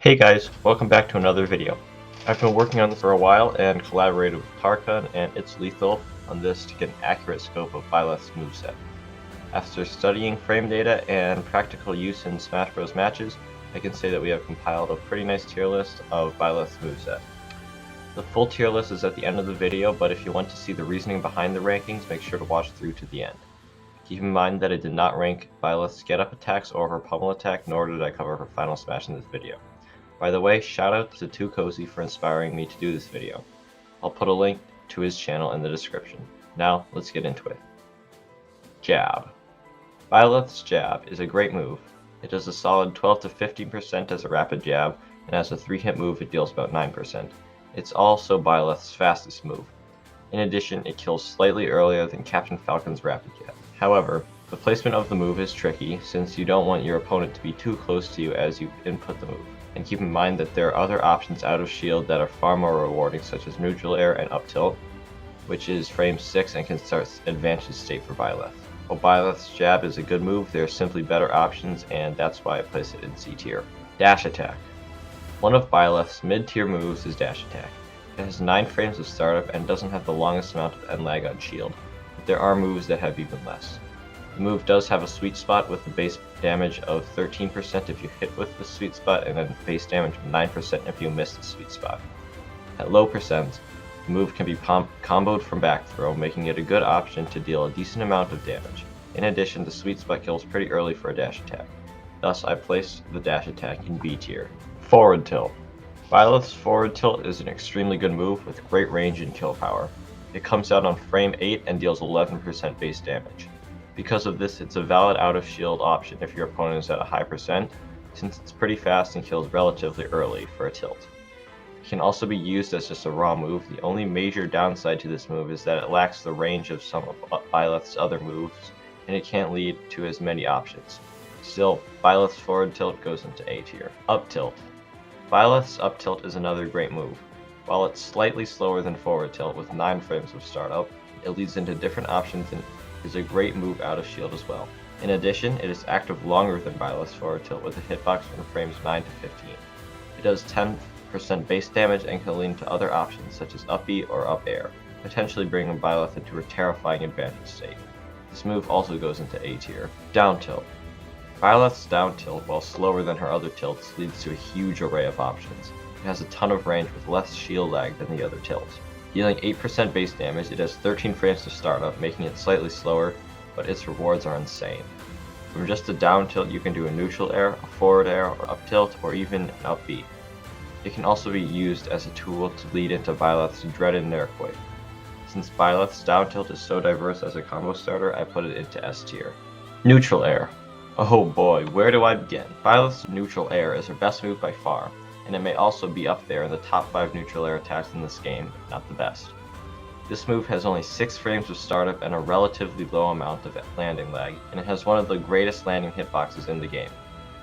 Hey guys, welcome back to another video. I've been working on this for a while and collaborated with Tarkkun and It's Lethal on this to get an accurate scope of Byleth's moveset. After studying frame data and practical use in Smash Bros matches, I can say that we have compiled a pretty nice tier list of Byleth's moveset. The full tier list is at the end of the video, but if you want to see the reasoning behind the rankings, make sure to watch through to the end. Keep in mind that I did not rank Byleth's get-up attacks or her pummel attack, nor did I cover her final smash in this video. By the way, shout out to Too Cozy for inspiring me to do this video. I'll put a link to his channel in the description. Now, let's get into it. Jab. Byleth's jab is a great move. It does a solid 12 to 15% as a rapid jab, and as a 3-hit move it deals about 9%. It's also Byleth's fastest move. In addition, it kills slightly earlier than Captain Falcon's rapid jab. However, the placement of the move is tricky, since you don't want your opponent to be too close to you as you input the move. And keep in mind that there are other options out of shield that are far more rewarding, such as neutral air and up tilt, which is frame 6 and can start advantage state for Byleth. While Byleth's jab is a good move, there are simply better options, and that's why I place it in C tier. Dash attack. One of Byleth's mid-tier moves is dash attack. It has 9 frames of startup and doesn't have the longest amount of end lag on shield, but there are moves that have even less. The move does have a sweet spot with the base damage of 13% if you hit with the sweet spot, and then base damage of 9% if you miss the sweet spot. At low percent, the move can be comboed from back throw, making it a good option to deal a decent amount of damage. In addition, the sweet spot kills pretty early for a dash attack. Thus, I placed the dash attack in B tier. Forward tilt. Byleth's forward tilt is an extremely good move with great range and kill power. It comes out on frame 8 and deals 11% base damage. Because of this, it's a valid out of shield option if your opponent is at a high percent, since it's pretty fast and kills relatively early for a tilt. It can also be used as just a raw move. The only major downside to this move is that it lacks the range of some of Byleth's other moves, and it can't lead to as many options. Still, Byleth's forward tilt goes into A tier. Up tilt. Byleth's up tilt is another great move. While it's slightly slower than forward tilt with 9 frames of startup, it leads into different options and is a great move out of shield as well. In addition, it is active longer than Byleth's forward tilt with a hitbox from frames 9 to 15. It does 10% base damage and can lean to other options such as up B or up air, potentially bringing Byleth into a terrifying advantage state. This move also goes into A tier. Down tilt. Byleth's down tilt, while slower than her other tilts, leads to a huge array of options. It has a ton of range with less shield lag than the other tilts. Dealing 8% base damage, it has 13 frames to start up, making it slightly slower, but its rewards are insane. From just a down tilt, you can do a neutral air, a forward air, or up tilt, or even an up B. It can also be used as a tool to lead into Byleth's dreaded Nair Quake. Since Byleth's down tilt is so diverse as a combo starter, I put it into S tier. Neutral air. Oh boy, where do I begin? Byleth's neutral air is her best move by far, and it may also be up there in the top 5 neutral air attacks in this game, if not the best. This move has only 6 frames of startup and a relatively low amount of landing lag, and it has one of the greatest landing hitboxes in the game.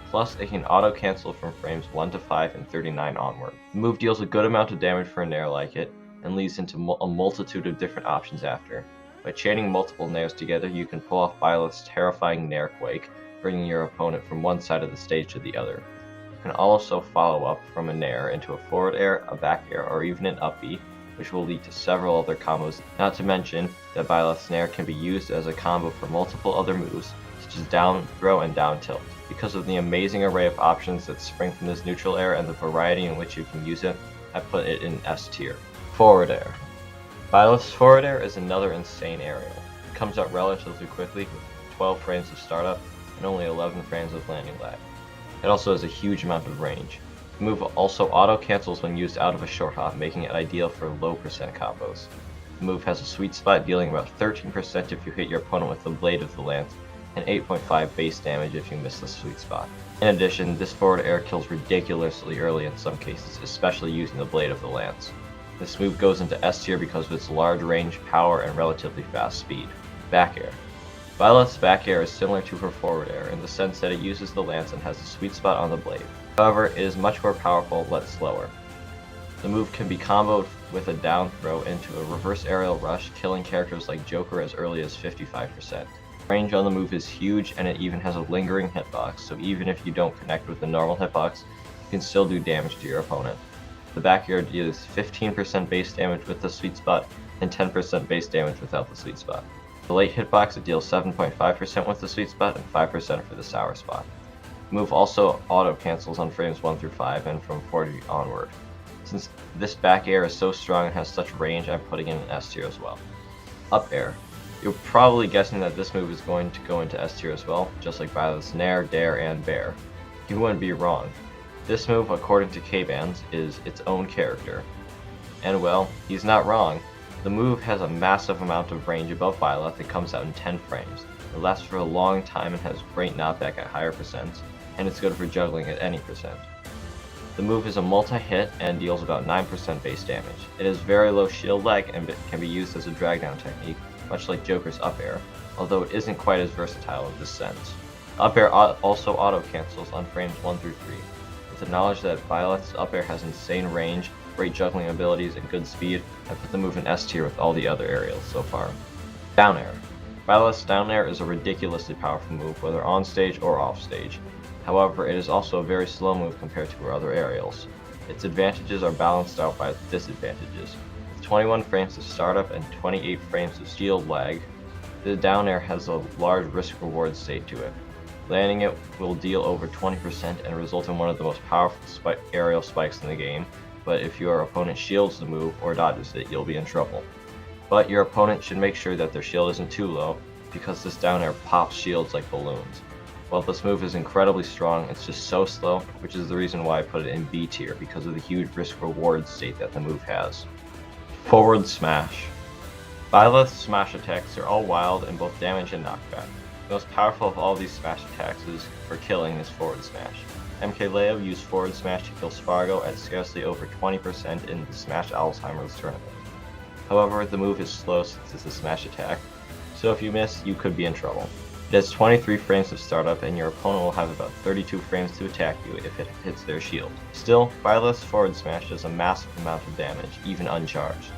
Plus, it can auto-cancel from frames 1 to 5 and 39 onward. The move deals a good amount of damage for a Nair like it, and leads into a multitude of different options after. By chaining multiple Nairs together, you can pull off Byleth's terrifying Nair Quake, bringing your opponent from one side of the stage to the other. You can also follow up from a Nair into a forward air, a back air, or even an up B, which will lead to several other combos, not to mention that Byleth's Nair can be used as a combo for multiple other moves, such as down throw and down tilt. Because of the amazing array of options that spring from this neutral air and the variety in which you can use it, I put it in S tier. Forward air. Byleth's forward air is another insane aerial. It comes out relatively quickly with 12 frames of startup and only 11 frames of landing lag. It also has a huge amount of range. The move also auto-cancels when used out of a short hop, making it ideal for low percent combos. The move has a sweet spot, dealing about 13% if you hit your opponent with the blade of the lance, and 8.5 base damage if you miss the sweet spot. In addition, this forward air kills ridiculously early in some cases, especially using the blade of the lance. This move goes into S tier because of its large range, power, and relatively fast speed. Back air. Byleth's back air is similar to her forward air in the sense that it uses the lance and has a sweet spot on the blade. However, it is much more powerful but slower. The move can be comboed with a down throw into a reverse aerial rush, killing characters like Joker as early as 55%. Range on the move is huge, and it even has a lingering hitbox, so even if you don't connect with the normal hitbox, you can still do damage to your opponent. The back arrow deals 15% base damage with the sweet spot and 10% base damage without the sweet spot. The late hitbox, it deals 7.5% with the sweet spot and 5% for the sour spot. The move also auto-cancels on frames 1 through 5 and from 40 onward. Since this back air is so strong and has such range, I'm putting in an S tier as well. Up air. You're probably guessing that this move is going to go into S tier as well, just like Byleth's Nair, Dare, and Bear. You wouldn't be wrong. This move, according to K-Bands, is its own character. And well, he's not wrong. The move has a massive amount of range above Byleth. It comes out in 10 frames. It lasts for a long time and has great knockback at higher percents, and it's good for juggling at any percent. The move is a multi-hit and deals about 9% base damage. It has very low shield lag and can be used as a drag down technique, much like Joker's up air, although it isn't quite as versatile in this sense. Up air also auto-cancels on frames 1 through 3. With the knowledge that Byleth's up air has insane range, great juggling abilities, and good speed, I put the move in S tier with all the other aerials so far. Down air. Byleth's down air is a ridiculously powerful move, whether on stage or off stage. However, it is also a very slow move compared to her other aerials. Its advantages are balanced out by its disadvantages. With 21 frames of startup and 28 frames of shield lag, the down air has a large risk-reward state to it. Landing it will deal over 20% and result in one of the most powerful aerial spikes in the game, but if your opponent shields the move or dodges it, you'll be in trouble. But your opponent should make sure that their shield isn't too low, because this down air pops shields like balloons. While this move is incredibly strong, it's just so slow, which is the reason why I put it in B tier, because of the huge risk-reward state that the move has. Forward Smash. Byleth's smash attacks are all wild in both damage and knockback. The most powerful of all these smash attacks for killing is Forward Smash. MKLeo used Forward Smash to kill Spargo at scarcely over 20% in the Smash Alzheimer's tournament. However, the move is slow since it's a smash attack, so if you miss, you could be in trouble. It has 23 frames of startup, and your opponent will have about 32 frames to attack you if it hits their shield. Still, Byleth's Forward Smash does a massive amount of damage, even uncharged.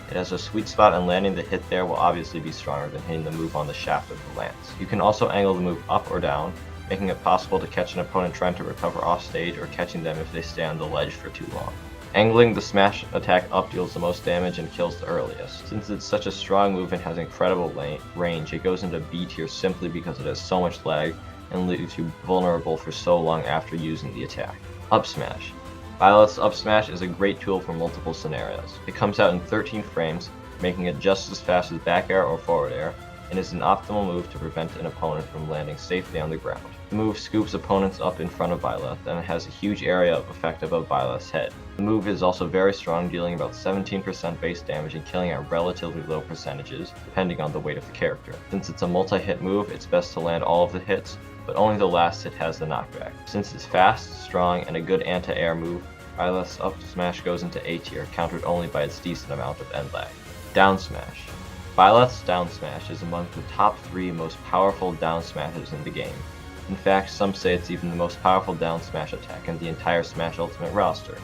It has a sweet spot, and landing the hit there will obviously be stronger than hitting the move on the shaft of the lance. You can also angle the move up or down, making it possible to catch an opponent trying to recover off stage or catching them if they stay on the ledge for too long. Angling the smash attack up deals the most damage and kills the earliest. Since it's such a strong move and has incredible range, it goes into B tier simply because it has so much lag and leaves you vulnerable for so long after using the attack. Up Smash. Byleth's Up Smash is a great tool for multiple scenarios. It comes out in 13 frames, making it just as fast as back air or forward air, and is an optimal move to prevent an opponent from landing safely on the ground. The move scoops opponents up in front of Byleth, and it has a huge area of effect above Byleth's head. The move is also very strong, dealing about 17% base damage and killing at relatively low percentages, depending on the weight of the character. Since it's a multi-hit move, it's best to land all of the hits, but only the last hit has the knockback. Since it's fast, strong, and a good anti-air move, Byleth's Up Smash goes into A tier, countered only by its decent amount of end lag. Down Smash. Byleth's Down Smash is among the top 3 most powerful down smashes in the game. In fact, some say it's even the most powerful down smash attack in the entire Smash Ultimate roster.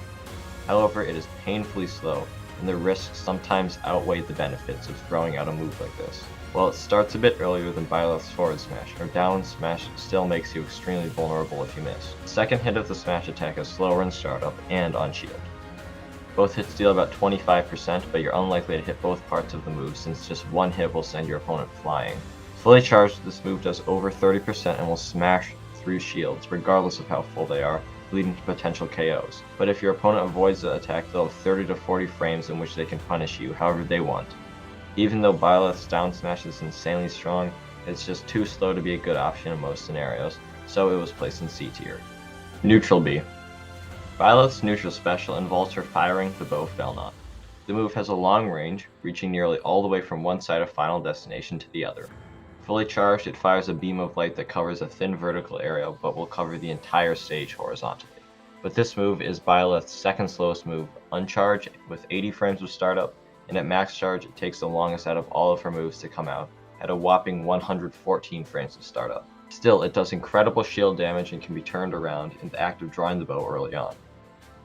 However, it is painfully slow, and the risks sometimes outweigh the benefits of throwing out a move like this. While it starts a bit earlier than Byleth's Forward Smash, her down smash still makes you extremely vulnerable if you miss. The second hit of the smash attack is slower in startup and on shield. Both hits deal about 25%, but you're unlikely to hit both parts of the move since just one hit will send your opponent flying. Fully charged, this move does over 30% and will smash through shields, regardless of how full they are, leading to potential KOs. But if your opponent avoids the attack, they'll have 30 to 40 frames in which they can punish you however they want. Even though Byleth's down smash is insanely strong, it's just too slow to be a good option in most scenarios, so it was placed in C tier. Neutral B. Byleth's neutral special involves her firing the bow Felnut. The move has a long range, reaching nearly all the way from one side of Final Destination to the other. Fully charged, it fires a beam of light that covers a thin vertical area but will cover the entire stage horizontally. But this move is Byleth's second slowest move, uncharged with 80 frames of startup, and at max charge it takes the longest out of all of her moves to come out, at a whopping 114 frames of startup. Still, it does incredible shield damage and can be turned around in the act of drawing the bow early on.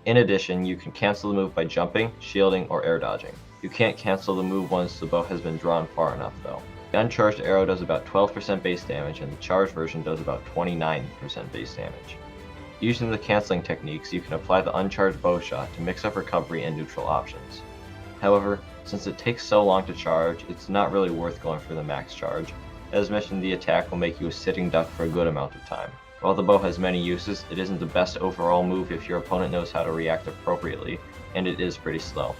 In addition, you can cancel the move by jumping, shielding, or air dodging. You can't cancel the move once the bow has been drawn far enough though. The uncharged arrow does about 12% base damage, and the charged version does about 29% base damage. Using the canceling techniques, you can apply the uncharged bow shot to mix up recovery and neutral options. However, since it takes so long to charge, it's not really worth going for the max charge. As mentioned, the attack will make you a sitting duck for a good amount of time. While the bow has many uses, it isn't the best overall move if your opponent knows how to react appropriately, and it is pretty slow.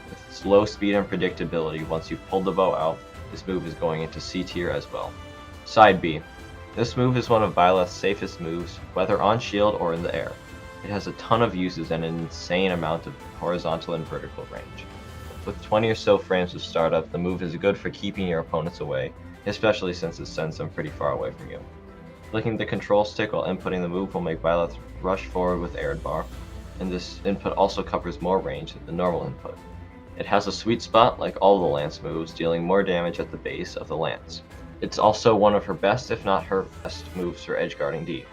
With its low speed and predictability, once you've pulled the bow out, this move is going into C tier as well. Side B. This move is one of Byleth's safest moves, whether on shield or in the air. It has a ton of uses and an insane amount of horizontal and vertical range. With 20 or so frames of startup, the move is good for keeping your opponents away, especially since it sends them pretty far away from you. Clicking the control stick while inputting the move will make Byleth rush forward with air bar, and this input also covers more range than the normal input. It has a sweet spot like all the lance moves, dealing more damage at the base of the lance. It's also one of her best, if not her best, moves for edgeguarding D.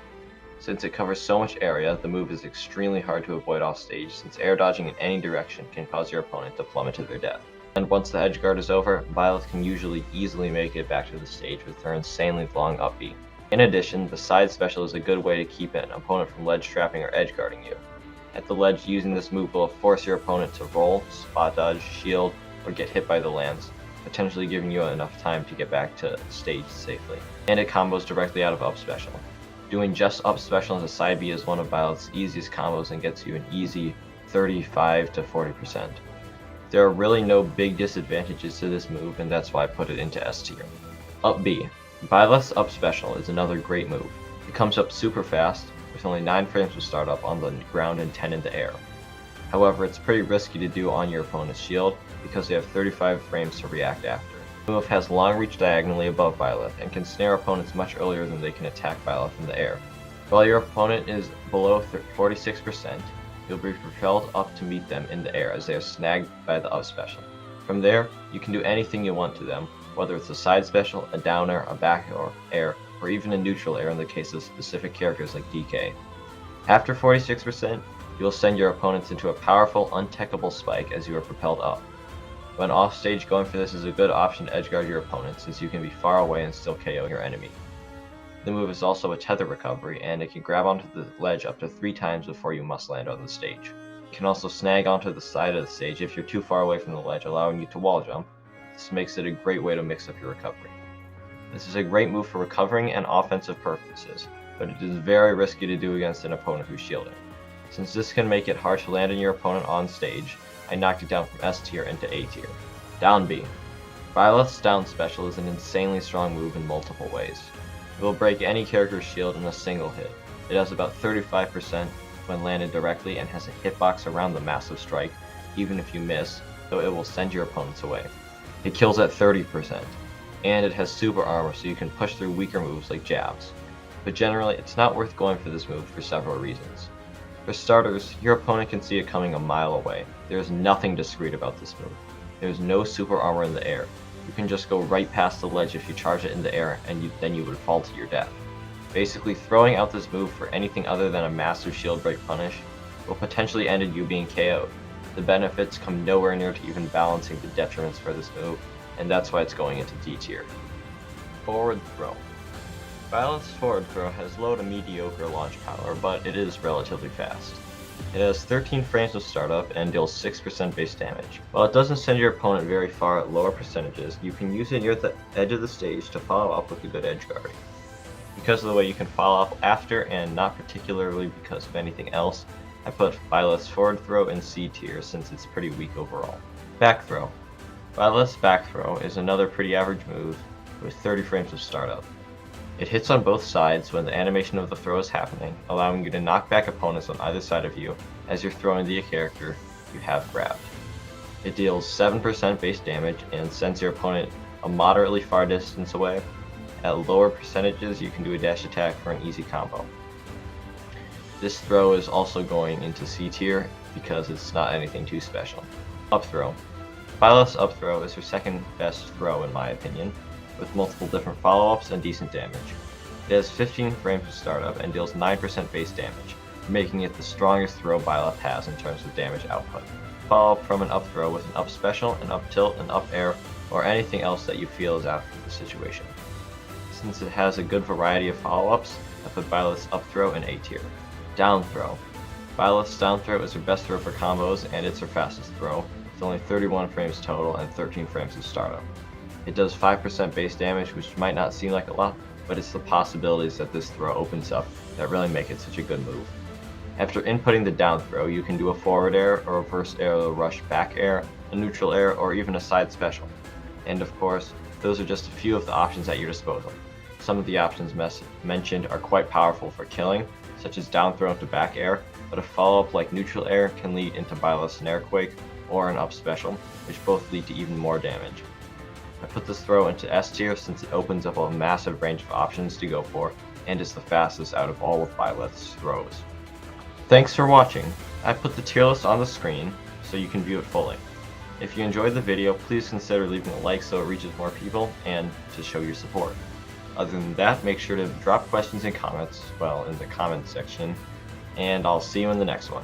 Since it covers so much area, the move is extremely hard to avoid off stage, since air dodging in any direction can cause your opponent to plummet to their death. And once the edgeguard is over, Byleth can usually easily make it back to the stage with her insanely long up B. In addition, the side special is a good way to keep an opponent from ledge trapping or edgeguarding you. At the ledge, using this move will force your opponent to roll, spot dodge, shield, or get hit by the lance, potentially giving you enough time to get back to stage safely. And it combos directly out of up special. Doing just up special as a side B is one of Byleth's easiest combos and gets you an easy 35 to 40%. There are really no big disadvantages to this move, and that's why I put it into S tier. Up B. Byleth's up special is another great move. It comes up super fast, with only 9 frames to start up on the ground and 10 in the air. However, it's pretty risky to do on your opponent's shield, because they have 35 frames to react after. The move has long reach diagonally above Byleth, and can snare opponents much earlier than they can attack Byleth in the air. While your opponent is below 46%, you'll be propelled up to meet them in the air as they are snagged by the up special. From there, you can do anything you want to them, whether it's a side special, a down air, a back air, or even a neutral air in the case of specific characters like DK. After 46%, you'll send your opponents into a powerful, untechable spike as you are propelled up. When offstage, going for this is a good option to edgeguard your opponent, since you can be far away and still KO your enemy. The move is also a tether recovery, and it can grab onto the ledge up to 3 times before you must land on the stage. You can also snag onto the side of the stage if you're too far away from the ledge, allowing you to wall jump. This makes it a great way to mix up your recovery. This is a great move for recovering and offensive purposes, but it is very risky to do against an opponent who's shielding. Since this can make it hard to land on your opponent on stage, I knocked it down from S tier into A tier. Down B. Byleth's down special is an insanely strong move in multiple ways. It will break any character's shield in a single hit. It has about 35% when landed directly and has a hitbox around the massive strike, even if you miss, so it will send your opponents away. It kills at 30%, and it has super armor so you can push through weaker moves like jabs. But generally, it's not worth going for this move for several reasons. For starters, your opponent can see it coming a mile away. There is nothing discreet about this move. There is no super armor in the air. You can just go right past the ledge if you charge it in the air, and then you would fall to your death. Basically, throwing out this move for anything other than a massive shield break punish will potentially end in you being KO'd. The benefits come nowhere near to even balancing the detriments for this move, and that's why it's going into D tier. Forward throw. Byleth's forward throw has low to mediocre launch power, but it is relatively fast. It has 13 frames of startup and deals 6% base damage. While it doesn't send your opponent very far at lower percentages, you can use it near the edge of the stage to follow up with a good edge guarding. Because of the way you can follow up after, and not particularly because of anything else, I put Byleth's forward throw in C tier since it's pretty weak overall. Back throw. Byleth's back throw is another pretty average move with 30 frames of startup. It hits on both sides when the animation of the throw is happening, allowing you to knock back opponents on either side of you as you're throwing the character you have grabbed. It deals 7% base damage and sends your opponent a moderately far distance away. At lower percentages, you can do a dash attack for an easy combo. This throw is also going into C tier because it's not anything too special. Up throw. Byleth's up throw is her second best throw in my opinion, with multiple different follow-ups and decent damage. It has 15 frames to startup and deals 9% base damage, making it the strongest throw Byleth has in terms of damage output. Follow up from an up throw with an up special, an up tilt, an up air, or anything else that you feel is apt for the situation. Since it has a good variety of follow-ups, I put Byleth's up throw in A tier. Down throw. Byleth's down throw is her best throw for combos, and it's her fastest throw, with only 31 frames total and 13 frames of startup. It does 5% base damage, which might not seem like a lot, but it's the possibilities that this throw opens up that really make it such a good move. After inputting the down throw, you can do a forward air, a reverse aerial rush back air, a neutral air, or even a side special. And of course, those are just a few of the options at your disposal. Some of the options mentioned are quite powerful for killing, such as down throw into back air, but a follow-up like neutral air can lead into Byleth's Nair Quake or an up special, which both lead to even more damage. I put this throw into S tier since it opens up a massive range of options to go for, and is the fastest out of all of Byleth's throws. Thanks for watching. I put the tier list on the screen so you can view it fully. If you enjoyed the video, please consider leaving a like so it reaches more people and to show your support. Other than that, make sure to drop questions and comments, in the comments section, and I'll see you in the next one.